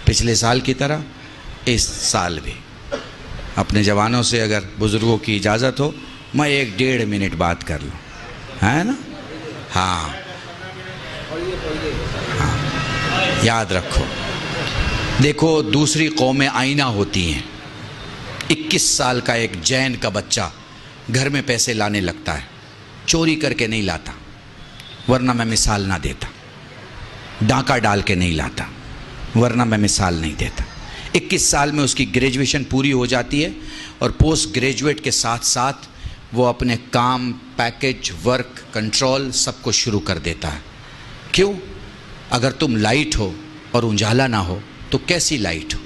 پچھلے سال کی طرح اس سال بھی اپنے جوانوں سے اگر بزرگوں کی اجازت ہو میں 1-1.5 منٹ بات کر لوں، ہے نا؟ ہاں یاد رکھو، دیکھو دوسری قومیں آئینہ ہوتی ہیں۔ 21 سال کا ایک جین کا بچہ گھر میں پیسے لانے لگتا ہے، چوری کر کے نہیں لاتا، ورنہ میں مثال نہ دیتا، ڈاکہ ڈال کے نہیں لاتا ورنہ میں مثال نہیں دیتا۔ 21 سال میں اس کی گریجویشن پوری ہو جاتی ہے اور پوسٹ گریجویٹ کے ساتھ ساتھ وہ اپنے کام، پیکج، ورک، کنٹرول سب کو شروع کر دیتا ہے۔ کیوں؟ اگر تم لائٹ ہو اور اجالا نہ ہو تو کیسی لائٹ ہو؟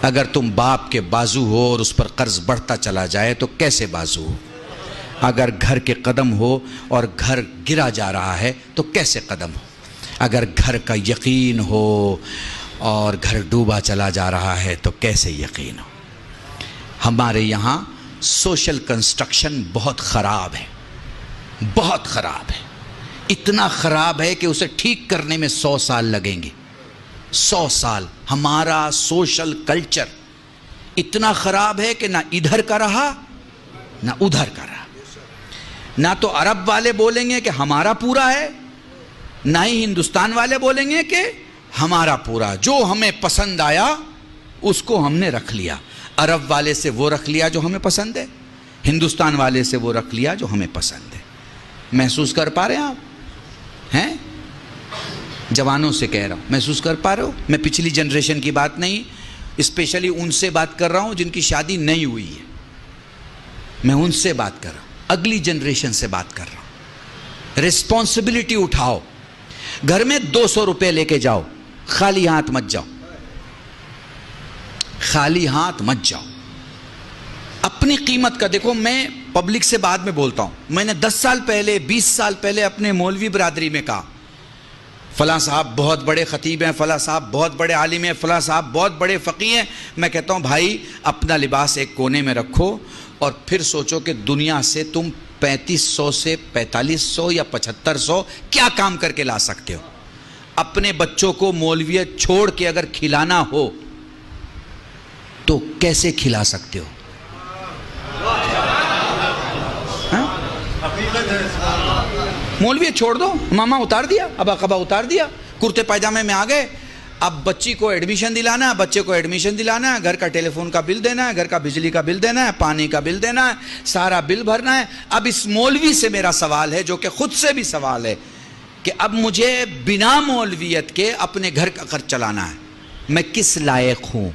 اگر تم باپ کے بازو ہو اور اس پر قرض بڑھتا چلا جائے تو کیسے بازو ہو؟ اگر گھر کے قدم ہو اور گھر گرا جا رہا ہے تو کیسے قدم ہو؟ اگر گھر کا یقین ہو اور گھر ڈوبا چلا جا رہا ہے تو کیسے یقین ہو؟ ہمارے یہاں سوشل کنسٹرکشن بہت خراب ہے، بہت خراب ہے، اتنا خراب ہے کہ اسے ٹھیک کرنے میں 100 سال لگیں گے۔ 100 سال۔ ہمارا سوشل کلچر اتنا خراب ہے کہ نہ ادھر کا رہا نہ ادھر کا رہا۔ نہ تو عرب والے بولیں گے کہ ہمارا پورا ہے، نہ ہی ہندوستان والے بولیں گے کہ ہمارا پورا۔ جو ہمیں پسند آیا اس کو ہم نے رکھ لیا۔ عرب والے سے وہ رکھ لیا جو ہمیں پسند ہے، ہندوستان والے سے وہ رکھ لیا جو ہمیں پسند ہے۔ محسوس کر پا رہے ہیں آپ؟ ہیں؟ جوانوں سے کہہ رہا ہوں، محسوس کر پا رہے ہو؟ میں پچھلی جنریشن کی بات نہیں، اسپیشلی ان سے بات کر رہا ہوں جن کی شادی نہیں ہوئی ہے۔ میں ان سے بات کر رہا ہوں، اگلی جنریشن سے بات کر رہا ہوں۔ ریسپانسبلٹی اٹھاؤ، گھر میں 200 روپے لے کے جاؤ، خالی ہاتھ مت جاؤ، خالی ہاتھ مت جاؤ۔ اپنی قیمت کا دیکھو، میں پبلک سے بعد میں بولتا ہوں، میں نے 10 سال پہلے 20 سال پہلے اپنے مولوی برادری میں کہا فلاں صاحب بہت بڑے خطیب ہیں، فلاں صاحب بہت بڑے عالم ہیں، فلاں صاحب بہت بڑے فقیہ ہیں۔ میں کہتا ہوں بھائی اپنا لباس ایک کونے میں رکھو اور پھر سوچو کہ دنیا سے تم 3500 سے 4500 یا 7500 کیا کام کر کے لا سکتے ہو۔ اپنے بچوں کو مولویت چھوڑ کے اگر کھلانا ہو تو کیسے کھلا سکتے ہو؟ مولویت چھوڑ دو، ماما اتار دیا، ابا قبا اتار دیا، کرتے پائجامے میں آ گئے۔ اب بچی کو ایڈمیشن دلانا ہے، بچے کو ایڈمیشن دلانا ہے، گھر کا ٹیلی فون کا بل دینا ہے، گھر کا بجلی کا بل دینا ہے، پانی کا بل دینا ہے، سارا بل بھرنا ہے۔ اب اس مولوی سے میرا سوال ہے، جو کہ خود سے بھی سوال ہے، کہ اب مجھے بنا مولویت کے اپنے گھر کا خرچ چلانا ہے، میں کس لائق ہوں؟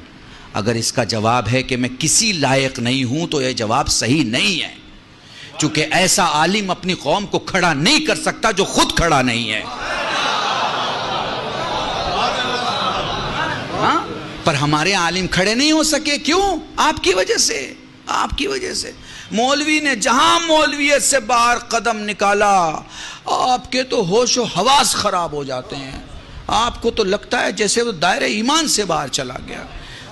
اگر اس کا جواب ہے کہ میں کسی لائق نہیں ہوں تو یہ جواب صحیح نہیں ہے، چونکہ ایسا عالم اپنی قوم کو کھڑا نہیں کر سکتا جو خود کھڑا نہیں ہے۔ ہاں؟ پر ہمارے عالم کھڑے نہیں ہو سکے، کیوں؟ آپ کی وجہ سے، آپ کی وجہ سے۔ مولوی نے جہاں مولویت سے باہر قدم نکالا، آپ کے تو ہوش و حواس خراب ہو جاتے ہیں۔ آپ کو تو لگتا ہے جیسے وہ دائرہ ایمان سے باہر چلا گیا،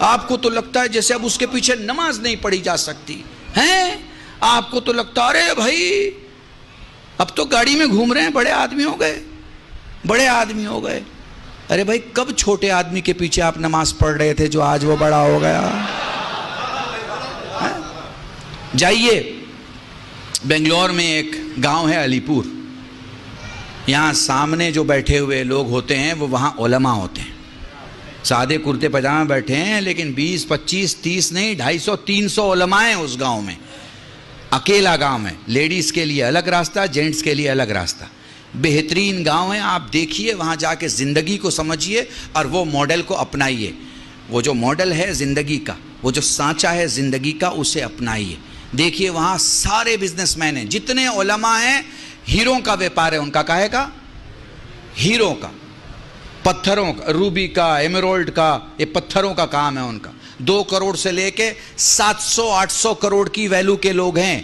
آپ کو تو لگتا ہے جیسے اب اس کے پیچھے نماز نہیں پڑھی جا سکتی ہیں، آپ کو تو لگتا ہے ارے بھائی اب تو گاڑی میں گھوم رہے ہیں، بڑے آدمی ہو گئے، بڑے آدمی ہو گئے۔ ارے بھائی کب چھوٹے آدمی کے پیچھے آپ نماز پڑھ رہے تھے جو آج وہ بڑا ہو گیا؟ جائیے بنگلور میں ایک گاؤں ہے علی پور، یہاں سامنے جو بیٹھے ہوئے لوگ ہوتے ہیں وہ وہاں علماء ہوتے ہیں، سادے کرتے پجامے بیٹھے ہیں، لیکن 20 25 30 نہیں 250 300 علماء ہیں اس گاؤں میں۔ اکیلا گاؤں ہے، لیڈیز کے لیے الگ راستہ، جینٹس کے لیے الگ راستہ۔ بہترین گاؤں ہے، آپ دیکھیے وہاں جا کے زندگی کو سمجھیے اور وہ ماڈل کو اپنائیے۔ وہ جو ماڈل ہے زندگی کا، وہ جو سانچہ ہے زندگی کا، اسے اپنائیے۔ دیکھیے وہاں سارے بزنس مین ہیں، جتنے علماء ہیں، ہیروں کا ویپار ہے ان کا، کہے گا ہیروں کا، پتھروں کا، روبی کا، ایمرالڈ کا، یہ پتھروں کا کام ہے ان کا۔ 2 کروڑ سے لے کے 700 800 کروڑ کی ویلو کے لوگ ہیں۔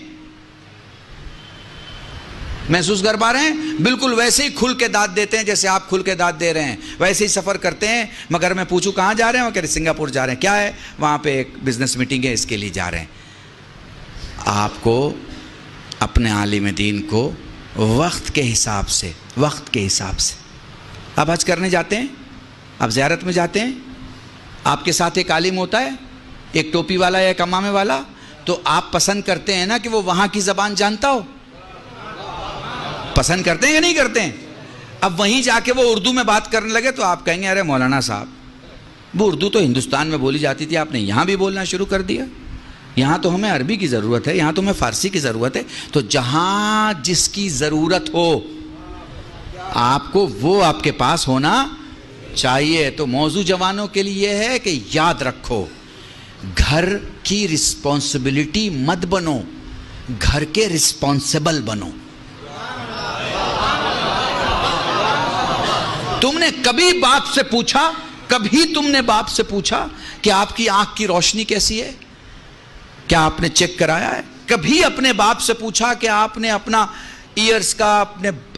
محسوس کر پا رہے ہیں؟ بالکل ویسے ہی کھل کے داد دیتے ہیں جیسے آپ کھل کے داد دے رہے ہیں، ویسے ہی سفر کرتے ہیں۔ مگر میں پوچھوں کہاں جا رہے ہیں؟ وہ کہہ رہے سنگاپور جا رہے ہیں۔ کیا ہے؟ وہاں پہ ایک بزنس میٹنگ ہے، اس کے لیے جا رہے ہیں۔ آپ کو اپنے عالم دین کو وقت کے حساب سے، وقت کے حساب سے، آپ حج کرنے جاتے ہیں، آپ زیارت میں جاتے ہیں، آپ کے ساتھ ایک عالم ہوتا ہے، ایک ٹوپی والا یا ایک امامے والا، تو آپ پسند کرتے ہیں نا کہ وہ وہاں کی زبان جانتا ہو؟ پسند کرتے ہیں یا نہیں کرتے ہیں؟ اب وہیں جا کے وہ اردو میں بات کرنے لگے تو آپ کہیں گے ارے مولانا صاحب، وہ اردو تو ہندوستان میں بولی جاتی تھی، آپ نے یہاں بھی بولنا شروع کر دیا، یہاں تو ہمیں عربی کی ضرورت ہے، یہاں تو ہمیں فارسی کی ضرورت ہے۔ تو جہاں جس کی ضرورت ہو آپ کو وہ آپ کے پاس ہونا چاہیے۔ تو موضوع جوانوں کے لیے یہ ہے کہ یاد رکھو، گھر کی رسپانسبلٹی مت بنو، گھر کے رسپانسبل بنو۔ تم نے کبھی باپ سے پوچھا، کبھی تم نے باپ سے پوچھا کہ آپ کی آنکھ کی روشنی کیسی ہے؟ کیا آپ نے چیک کرایا ہے؟ کبھی اپنے باپ سے پوچھا کہ آپ نے اپنا ایئرز کا،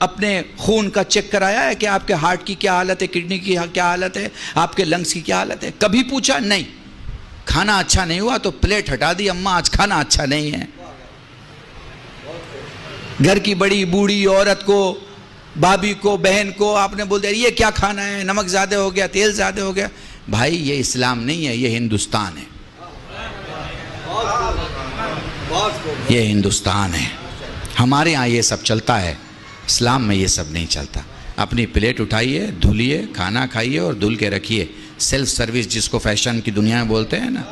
اپنے خون کا چیک کرایا ہے کہ آپ کے ہارٹ کی کیا حالت ہے، کڈنی کی کیا حالت ہے، آپ کے لنگز کی کیا حالت ہے؟ کبھی پوچھا؟ نہیں۔ کھانا اچھا نہیں ہوا تو پلیٹ ہٹا دی، اماں آج کھانا اچھا نہیں ہے۔ گھر کی بڑی بوڑھی عورت کو، بھابھی کو، بہن کو آپ نے بول دیا یہ کیا کھانا ہے، نمک زیادہ ہو گیا، تیل زیادہ ہو گیا۔ بھائی یہ اسلام نہیں ہے، یہ ہندوستان ہے، یہ ہندوستان ہے۔ ہمارے ہاں یہ سب چلتا ہے، اسلام میں یہ سب نہیں چلتا۔ اپنی پلیٹ اٹھائیے، دھلیے، کھانا کھائیے اور دھل کے رکھیے۔ سیلف سروس جس کو فیشن کی دنیا میں بولتے ہیں نا،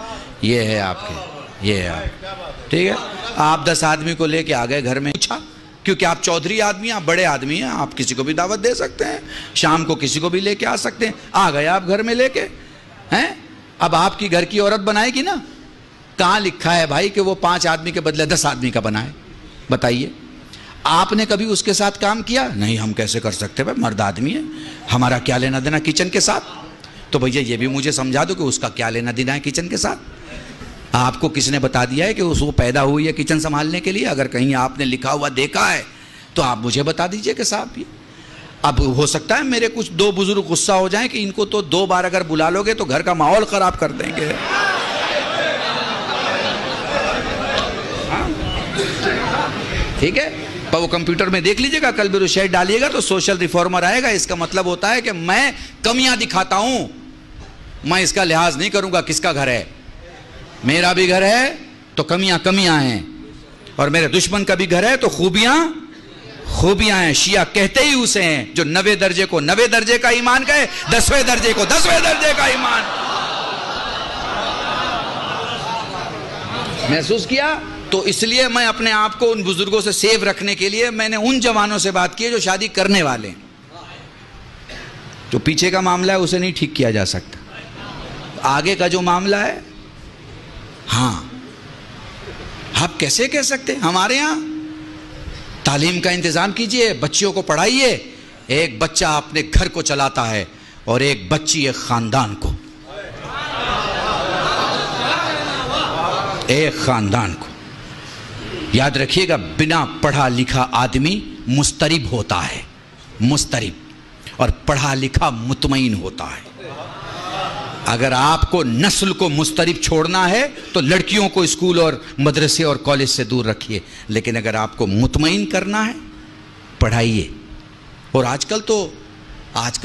یہ ہے آپ کے، یہ ہے آپ، ٹھیک ہے۔ آپ 10 آدمی کو لے کے آ گئے گھر میں، پوچھا کیونکہ آپ چودھری آدمی ہیں، آپ بڑے آدمی ہیں، آپ کسی کو بھی دعوت دے سکتے ہیں، شام کو کسی کو بھی لے کے آ سکتے ہیں۔ آ گئے آپ گھر میں لے کے ہیں، اب آپ کی گھر کی عورت بنائے گی نا؟ کہاں لکھا ہے بھائی کہ وہ 5 آدمی کے بدلے 10 آدمی کا بنائے؟ بتائیے، آپ نے کبھی اس کے ساتھ کام کیا؟ نہیں، ہم کیسے کر سکتے بھائی، مرد آدمی ہے، ہمارا کیا لینا دینا کچن کے ساتھ؟ تو بھیا یہ بھی مجھے سمجھا دو کہ اس کا کیا لینا دینا ہے کچن کے ساتھ؟ آپ کو کس نے بتا دیا ہے کہ وہ پیدا ہوئی ہے کچن سنبھالنے کے لیے؟ اگر کہیں آپ نے لکھا ہوا دیکھا ہے تو آپ مجھے بتا دیجئے کہ صاحب، اب ہو سکتا ہے میرے کچھ 2 بزرگ غصہ ہو جائیں کہ ان کو تو 2 بار اگر بلا لو گے تو گھر کا ماحول خراب کر دیں گے۔ ٹھیک ہے، پر وہ کمپیوٹر میں دیکھ لیجئے گا، کل بھی شیئر ڈالیے گا تو سوشل ریفارمر آئے گا۔ اس کا مطلب ہوتا ہے کہ میں کمیاں دکھاتا ہوں، میں اس کا لحاظ نہیں کروں گا کس کا گھر ہے، میرا بھی گھر ہے تو کمیاں ہیں، اور میرے دشمن کا بھی گھر ہے تو خوبیاں ہیں۔ شیعہ کہتے ہی اسے ہیں جو 90 درجے کو 90 درجے کا ایمان کہے، 10ویں درجے کو 10ویں درجے کا ایمان۔ محسوس کیا؟ تو اس لیے میں اپنے آپ کو ان بزرگوں سے سیو رکھنے کے لیے میں نے ان جوانوں سے بات کی ہے جو شادی کرنے والے ہیں۔ جو پیچھے کا معاملہ ہے اسے نہیں ٹھیک کیا جا سکتا، آگے کا جو معاملہ ہے، ہاں آپ کیسے کہہ سکتے ہیں؟ ہمارے ہاں تعلیم کا انتظام کیجئے، بچیوں کو پڑھائیے۔ ایک بچہ اپنے گھر کو چلاتا ہے اور ایک بچی ایک خاندان کو، ایک خاندان کو۔ یاد رکھیے گا، بنا پڑھا لکھا آدمی مضطرب ہوتا ہے، مضطرب، اور پڑھا لکھا مطمئن ہوتا ہے۔ اگر آپ کو نسل کو مضطرب چھوڑنا ہے تو لڑکیوں کو اسکول اور مدرسے اور کالج سے دور رکھیے، لیکن اگر آپ کو مطمئن کرنا ہے پڑھائیے۔ اور آج کل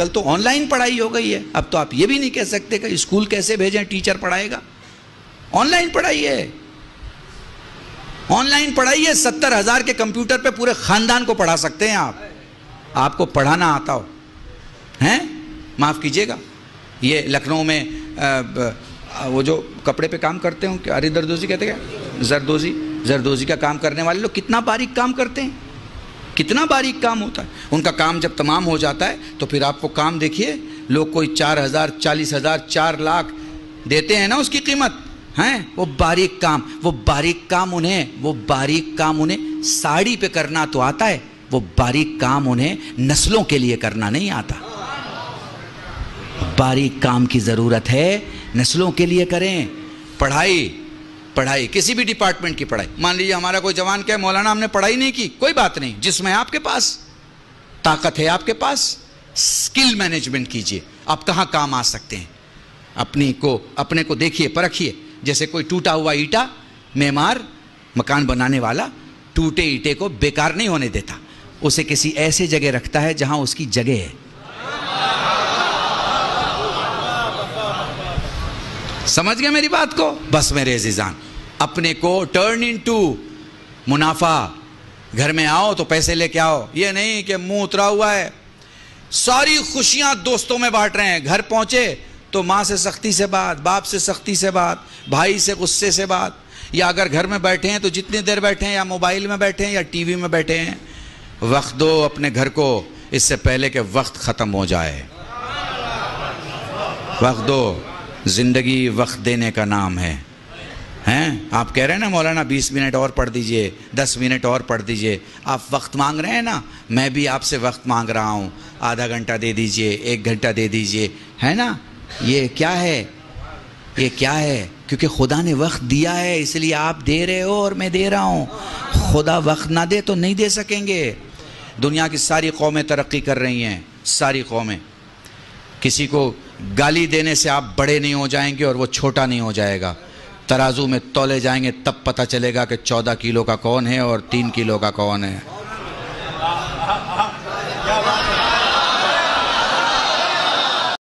تو آن لائن پڑھائی ہو گئی ہے، اب تو آپ یہ بھی نہیں کہہ سکتے کہ اسکول کیسے بھیجیں، ٹیچر پڑھائے گا۔ On line پڑھائیے، on line پڑھائیے۔ 70,000 کے کمپیوٹر پہ پورے خاندان کو پڑھا سکتے ہیں آپ کو پڑھانا آتا ہو ہیں؟ معاف کیجئے گا، یہ لکھنؤ میں وہ جو کپڑے پہ کام کرتے ہوں، اری دردوزی کہتے ہیں، زردوزی کا کام کرنے والے لوگ کتنا باریک کام کرتے ہیں، کتنا باریک کام ہوتا ہے ان کا۔ کام جب تمام ہو جاتا ہے تو پھر آپ کو کام دیکھیے، لوگ کوئی 4,000 40,000 4 لاکھ دیتے ہیں نا اس کی قیمت ہیں۔ وہ باریک کام انہیں ساڑی پہ کرنا تو آتا ہے، وہ باریک کام انہیں نسلوں کے لیے کرنا نہیں آتا۔ باریک کام کی ضرورت ہے، نسلوں کے لیے کریں۔ پڑھائی کسی بھی ڈپارٹمنٹ کی پڑھائی۔ مان لیجیے ہمارا کوئی جوان کہے مولانا ہم نے پڑھائی نہیں کی، کوئی بات نہیں، جس میں آپ کے پاس طاقت ہے، آپ کے پاس سکل مینجمنٹ کیجئے، آپ کہاں کام آ سکتے ہیں، اپنے کو دیکھیے، پرکھیے۔ جیسے کوئی ٹوٹا ہوا اینٹا، معمار، مکان بنانے والا ٹوٹے اینٹے کو بیکار نہیں ہونے دیتا، اسے کسی ایسے جگہ رکھتا ہے جہاں اس کی جگہ ہے۔ سمجھ گئے میری بات کو؟ بس میرے عزیزان، اپنے کو ٹرن انٹو منافع. گھر میں آؤ تو پیسے لے کے آؤ، یہ نہیں کہ منہ اترا ہوا ہے. ساری خوشیاں دوستوں میں بانٹ رہے ہیں، گھر پہنچے تو ماں سے سختی سے بات، باپ سے سختی سے بات، بھائی سے غصے سے بات. یا اگر گھر میں بیٹھے ہیں تو جتنی دیر بیٹھے ہیں، یا موبائل میں بیٹھے ہیں یا ٹی وی میں بیٹھے ہیں. وقت دو اپنے گھر کو اس سے پہلے کہ وقت ختم ہو جائے. وقت دو. زندگی وقت دینے کا نام ہے. ہیں آپ کہہ رہے ہیں نا مولانا 20 منٹ اور پڑھ دیجئے، 10 منٹ اور پڑھ دیجئے. آپ وقت مانگ رہے ہیں نا، میں بھی آپ سے وقت مانگ رہا ہوں. آدھا گھنٹہ دے دیجئے، 1 گھنٹہ دے دیجئے، ہے نا. یہ کیا ہے؟ یہ کیا ہے؟ کیونکہ خدا نے وقت دیا ہے، اس لیے آپ دے رہے ہو اور میں دے رہا ہوں. خدا وقت نہ دے تو نہیں دے سکیں گے. دنیا کی ساری قومیں ترقی کر رہی ہیں، ساری قومیں. کسی کو گالی دینے سے آپ بڑے نہیں ہو جائیں گے اور وہ چھوٹا نہیں ہو جائے گا. ترازو میں تولے جائیں گے تب پتہ چلے گا کہ 14 کلو کا کون ہے اور 3 کلو کا کون ہے.